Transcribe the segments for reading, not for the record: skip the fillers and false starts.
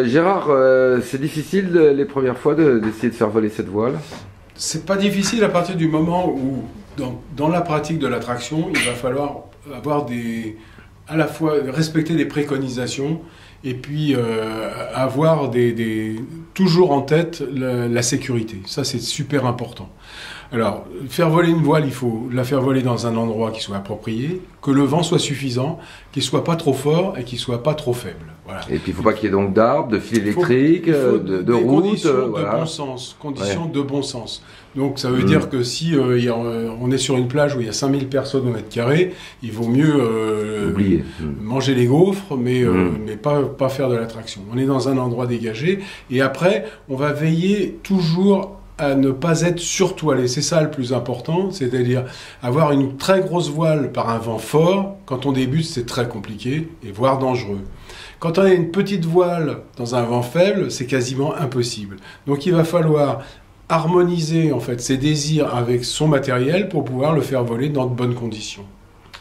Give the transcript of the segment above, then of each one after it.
Gérard, c'est difficile les premières fois d'essayer de faire voler cette voile? C'est pas difficile à partir du moment où, dans la pratique de la traction, il va falloir avoir à la fois respecter des préconisations et puis avoir toujours en tête la sécurité. Ça, c'est super important. Alors, faire voler une voile, il faut la faire voler dans un endroit qui soit approprié, que le vent soit suffisant, qu'il soit pas trop fort et qu'il soit pas trop faible. Voilà. Et puis il ne faut pas qu'il y ait donc d'arbres, de fils électriques, de routes. Conditions voilà. de bon sens. Conditions de bon sens. Donc ça veut dire que si on est sur une plage où il y a 5000 personnes au mètre carré, il vaut mieux manger les gaufres, mais pas faire de l'attraction. On est dans un endroit dégagé. Et après, on va veiller toujours à ne pas être surtoilé. C'est ça le plus important, c'est-à-dire avoir une très grosse voile par un vent fort. Quand on débute, c'est très compliqué et voire dangereux. Quand on a une petite voile dans un vent faible, c'est quasiment impossible. Donc il va falloir harmoniser en fait ses désirs avec son matériel pour pouvoir le faire voler dans de bonnes conditions.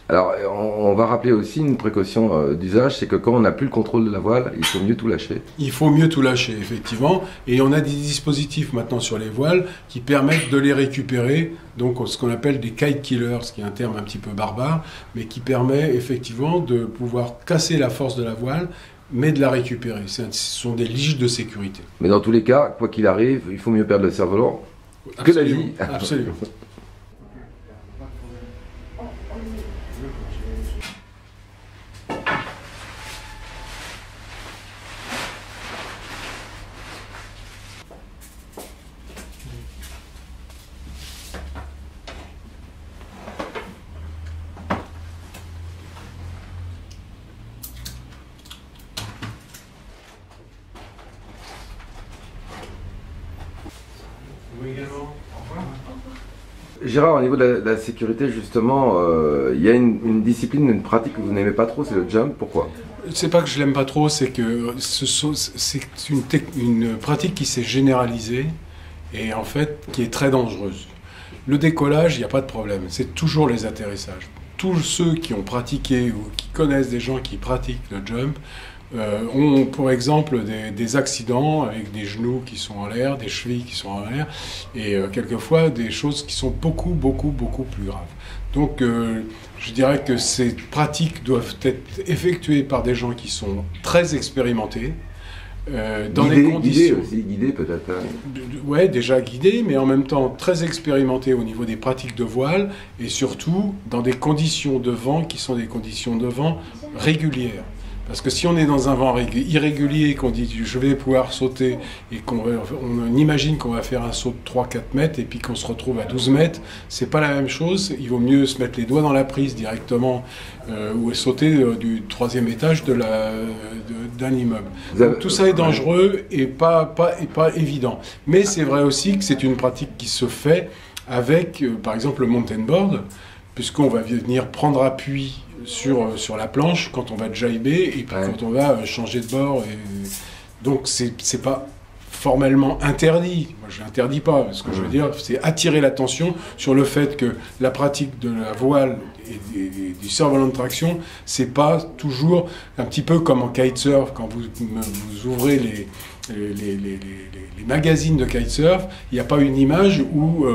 Alors, on va rappeler aussi une précaution d'usage, c'est que quand on n'a plus le contrôle de la voile, il faut mieux tout lâcher. Il faut mieux tout lâcher, effectivement. Et on a des dispositifs maintenant sur les voiles qui permettent de les récupérer, donc ce qu'on appelle des kite killers, ce qui est un terme un petit peu barbare, mais qui permet effectivement de pouvoir casser la force de la voile, mais de la récupérer. Ce sont des liges de sécurité. Mais dans tous les cas, quoi qu'il arrive, il faut mieux perdre le cerf-volant que la vie. Absolument. Gérard, au niveau de la sécurité, justement, il y a une discipline, une pratique que vous n'aimez pas trop, c'est le jump. Pourquoi? C'est pas que je l'aime pas trop, c'est que c'est une pratique qui s'est généralisée et en fait qui est très dangereuse. Le décollage, il n'y a pas de problème, c'est toujours les atterrissages. Tous ceux qui ont pratiqué ou qui connaissent des gens qui pratiquent le jump ont pour exemple des accidents avec des genoux qui sont en l'air, des chevilles qui sont en l'air et quelquefois des choses qui sont beaucoup plus graves. Donc je dirais que ces pratiques doivent être effectuées par des gens qui sont très expérimentés, dans des conditions... Guidés peut-être. Ouais, déjà guidés, mais en même temps très expérimentés au niveau des pratiques de voile et surtout dans des conditions de vent qui sont des conditions de vent régulières. Parce que si on est dans un vent irrégulier, qu'on dit je vais pouvoir sauter et on imagine qu'on va faire un saut de 3-4 mètres et puis qu'on se retrouve à 12 mètres, c'est pas la même chose. Il vaut mieux se mettre les doigts dans la prise directement ou sauter du 3e étage d'un immeuble. Donc, tout ça est dangereux et pas évident. Mais c'est vrai aussi que c'est une pratique qui se fait avec, par exemple, le mountain board, puisqu'on va venir prendre appui sur la planche quand on va jiber et puis quand on va changer de bord. Donc c'est pas formellement interdit. Moi je l'interdis pas. Ce que je veux dire, c'est attirer l'attention sur le fait que la pratique de la voile et du cerf-volant de traction, c'est pas toujours un petit peu comme en kitesurf quand vous ouvrez les magazines de kitesurf, il n'y a pas une image où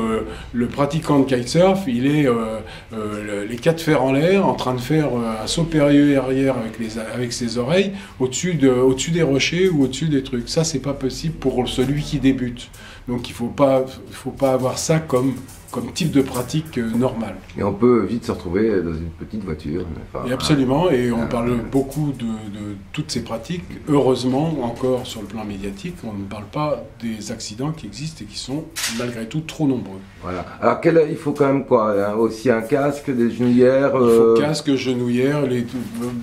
le pratiquant de kitesurf, il est les 4 fers en l'air, en train de faire un saut périlleux arrière avec ses oreilles, au-dessus des rochers ou au-dessus des trucs. Ça, c'est pas possible pour celui qui débute. Donc il faut pas avoir ça comme type de pratique normale. Et on peut vite se retrouver dans une petite voiture. Enfin, et absolument, et on parle beaucoup de toutes ces pratiques. Heureusement, encore sur le plan médiatique, on ne parle pas des accidents qui existent et qui sont malgré tout trop nombreux. Voilà. Alors il faut quand même quoi? Aussi un casque, des genouillères Il faut casque, genouillères,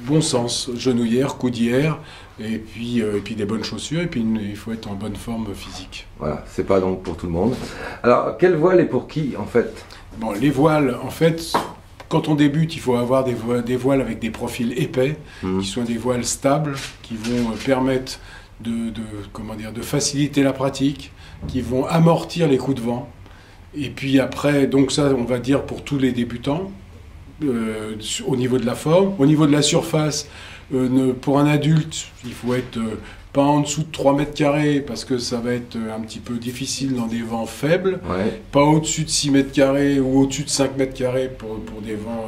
bon sens, genouillères, coudières, et puis des bonnes chaussures, et puis il faut être en bonne forme physique. Voilà, c'est pas donc pour tout le monde. Alors, quelle voile est pour qui, en fait? Bon, les voiles, en fait, quand on débute, il faut avoir des voiles avec des profils épais, qui sont des voiles stables, qui vont permettre de faciliter la pratique, qui vont amortir les coups de vent. Et puis après, donc ça, on va dire pour tous les débutants, au niveau de la forme. Au niveau de la surface, pour un adulte, il faut être pas en dessous de 3 mètres carrés parce que ça va être un petit peu difficile dans des vents faibles, Ouais. pas au-dessus de 6 mètres carrés ou au-dessus de 5 mètres carrés pour des vents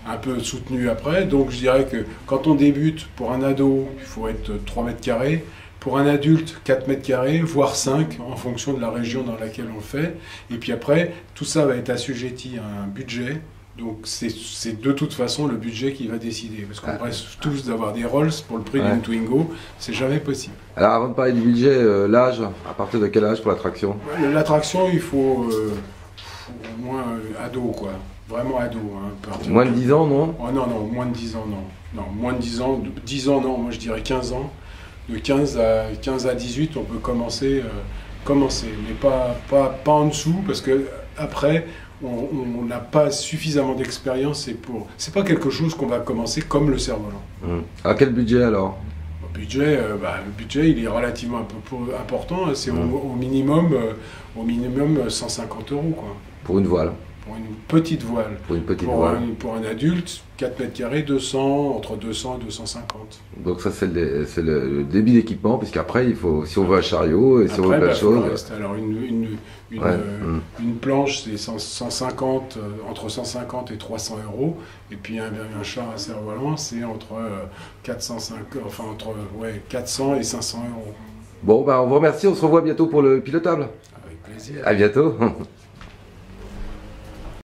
un peu soutenus après. Donc je dirais que quand on débute, pour un ado, il faut être 3 mètres carrés. Pour un adulte, 4 mètres carrés, voire 5, en fonction de la région dans laquelle on le fait. Et puis après, tout ça va être assujetti à un budget. Donc c'est de toute façon le budget qui va décider. Parce qu'on reste tous d'avoir des Rolls pour le prix d'une Twingo, c'est jamais possible. Alors avant de parler du budget, l'âge, à partir de quel âge pour l'attraction? L'attraction, il faut au moins ado, quoi. Vraiment ado. Hein, Moins de 10 ans, non? Oh non, non, moins de 10 ans, non. Non, moins de 10 ans, 10 ans, non, moi je dirais 15 ans. De 15 à 18, on peut commencer, mais pas en dessous, parce que après, on n'a pas suffisamment d'expérience. C'est pas quelque chose qu'on va commencer comme le cerf-volant. À quel budget alors? Le budget, il est relativement un peu important. C'est au minimum 150 €, quoi. Pour une voile? Pour une petite voile. Pour une petite voile. Pour un adulte, 4 mètres carrés, 200, entre 200 et 250. Donc ça c'est le débit d'équipement, puisqu'après il faut, si on veut un chariot et si on veut plein de choses. Alors une planche c'est 150, entre 150 et 300 €. Et puis un char à cerf-volant c'est entre 400 et 500 €. Bon, ben on vous remercie, on se revoit bientôt pour le pilotable. Avec plaisir. À bientôt.